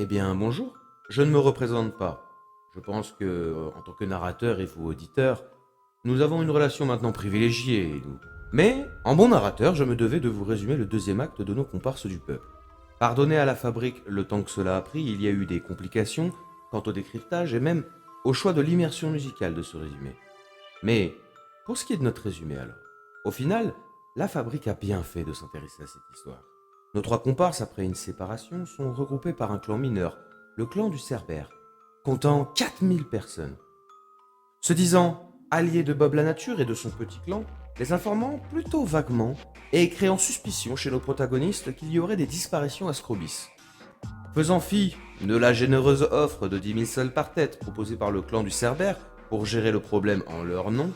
Eh bien, bonjour. Je ne me représente pas. Je pense que, en tant que narrateur et vous auditeur, nous avons une relation maintenant privilégiée, nous. Mais, en bon narrateur, je me devais de vous résumer le deuxième acte de nos comparses du peuple. Pardonnez à la fabrique le temps que cela a pris, il y a eu des complications quant au décryptage et même au choix de l'immersion musicale de ce résumé. Mais, pour ce qui est de notre résumé alors, au final, la fabrique a bien fait de s'intéresser à cette histoire. Nos trois comparses, après une séparation, sont regroupés par un clan mineur, le clan du Cerbère, comptant 4000 personnes. Se disant alliés de Bob la Nature et de son petit clan, les informant plutôt vaguement et créant suspicion chez nos protagonistes qu'il y aurait des disparitions à Scrobis. Faisant fi de la généreuse offre de 10 000 sols par tête proposée par le clan du Cerbère pour gérer le problème en leur nom,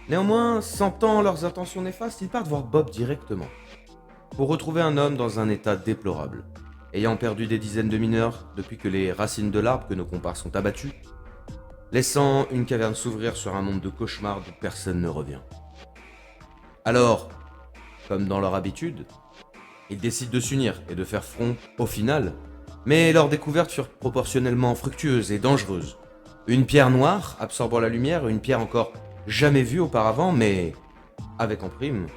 néanmoins, sentant leurs intentions néfastes, ils partent voir Bob directement pour retrouver un homme dans un état déplorable, ayant perdu des dizaines de mineurs depuis que les racines de l'arbre que nos comparses sont abattues, laissant une caverne s'ouvrir sur un monde de cauchemars d'où personne ne revient. Alors, comme dans leur habitude, ils décident de s'unir et de faire front au final, mais leurs découvertes furent proportionnellement fructueuses et dangereuses. Une pierre noire absorbant la lumière, une pierre encore jamais vue auparavant, mais avec en prime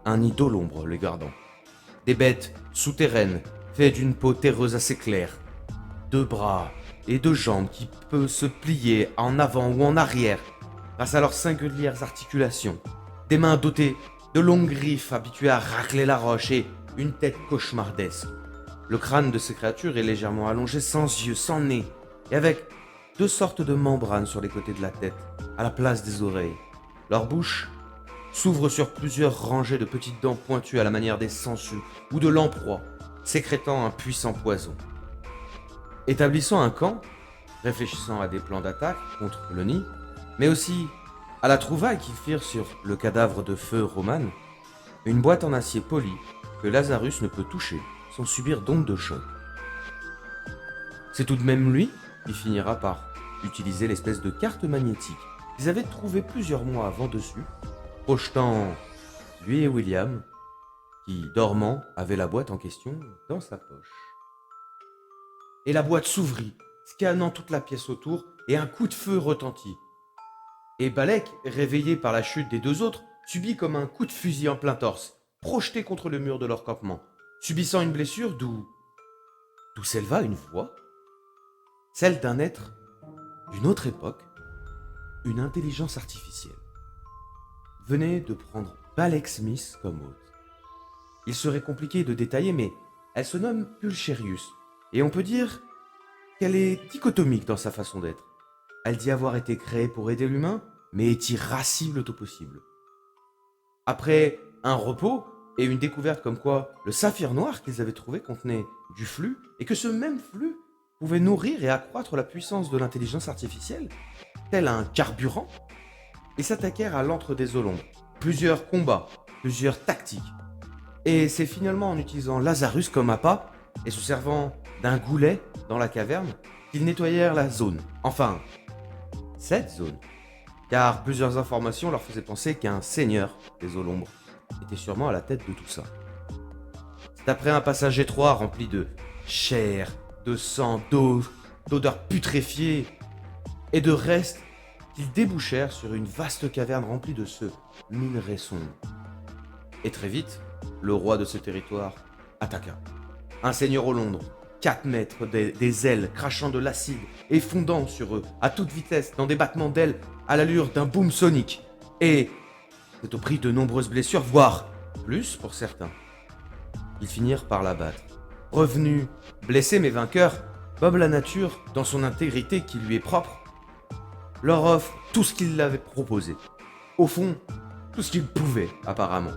un nid d'eau l'ombre les gardant. Des bêtes souterraines, faites d'une peau terreuse assez claire, deux bras et deux jambes qui peuvent se plier en avant ou en arrière grâce à leurs singulières articulations, des mains dotées de longues griffes habituées à racler la roche et une tête cauchemardesque. Le crâne de ces créatures est légèrement allongé, sans yeux, sans nez, et avec deux sortes de membranes sur les côtés de la tête, à la place des oreilles. Leur bouche s'ouvre sur plusieurs rangées de petites dents pointues à la manière des sangsues ou de lamproies, sécrétant un puissant poison. Établissant un camp, réfléchissant à des plans d'attaque contre le nid, mais aussi à la trouvaille qu'ils firent sur le cadavre de feu Roman, une boîte en acier poli que Lazarus ne peut toucher sans subir d'onde de choc. C'est tout de même lui qui finira par utiliser l'espèce de carte magnétique qu'ils avaient trouvée plusieurs mois avant dessus, projetant lui et William, qui, dormant, avait la boîte en question dans sa poche. Et la boîte s'ouvrit, scannant toute la pièce autour, et un coup de feu retentit. Et Balek, réveillé par la chute des deux autres, subit comme un coup de fusil en plein torse, projeté contre le mur de leur campement, subissant une blessure d'où s'éleva une voix, celle d'un être d'une autre époque, une intelligence artificielle. Venait de prendre Balek Smith comme hôte. Il serait compliqué de détailler, mais elle se nomme Pulcherius, et on peut dire qu'elle est dichotomique dans sa façon d'être. Elle dit avoir été créée pour aider l'humain, mais est irascible au possible. Après un repos et une découverte comme quoi le saphir noir qu'ils avaient trouvé contenait du flux, et que ce même flux pouvait nourrir et accroître la puissance de l'intelligence artificielle, tel un carburant, ils s'attaquèrent à l'antre des Olombres. Plusieurs combats, plusieurs tactiques. Et c'est finalement en utilisant Lazarus comme appât et se servant d'un goulet dans la caverne qu'ils nettoyèrent la zone. Enfin, cette zone. Car plusieurs informations leur faisaient penser qu'un seigneur des Olombres était sûrement à la tête de tout ça. C'est après un passage étroit rempli de chair, de sang, d'eau, d'odeurs putréfiées et de restes qu'ils débouchèrent sur une vaste caverne remplie de ce minerai sombre. Et très vite, le roi de ce territoire attaqua. Un seigneur au Londres, 4 mètres, des ailes crachant de l'acide et fondant sur eux à toute vitesse dans des battements d'ailes à l'allure d'un boom sonique. Et c'est au prix de nombreuses blessures, voire plus pour certains. Ils finirent par l'abattre. Revenus, blessés mais vainqueurs, Bob la Nature, dans son intégrité qui lui est propre, leur offre tout ce qu'il l'avait proposé. Au fond, tout ce qu'il pouvait, apparemment.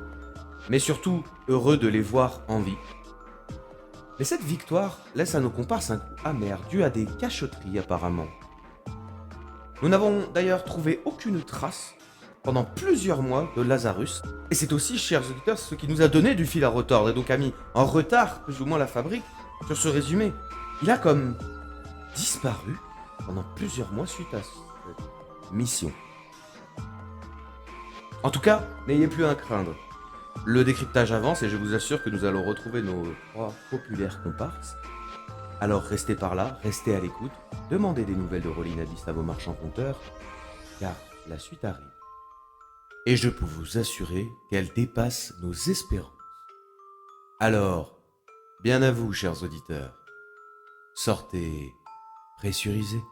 Mais surtout, heureux de les voir en vie. Mais cette victoire laisse à nos comparses un goût amer, dû à des cachotteries, apparemment. Nous n'avons d'ailleurs trouvé aucune trace, pendant plusieurs mois, de Lazarus. Et c'est aussi, chers auditeurs, ce qui nous a donné du fil à retordre, et donc a mis en retard, plus ou moins, la fabrique, sur ce résumé. Il a comme disparu pendant plusieurs mois suite à cette mission. En tout cas, n'ayez plus à craindre. Le décryptage avance et je vous assure que nous allons retrouver nos trois populaires comparses Alors restez par là, restez à l'écoute, demandez des nouvelles de Rolling Abyss à vos marchands compteurs, car la suite arrive. Et je peux vous assurer qu'elle dépasse nos espérances. Alors, bien à vous, chers auditeurs. Sortez pressurisés.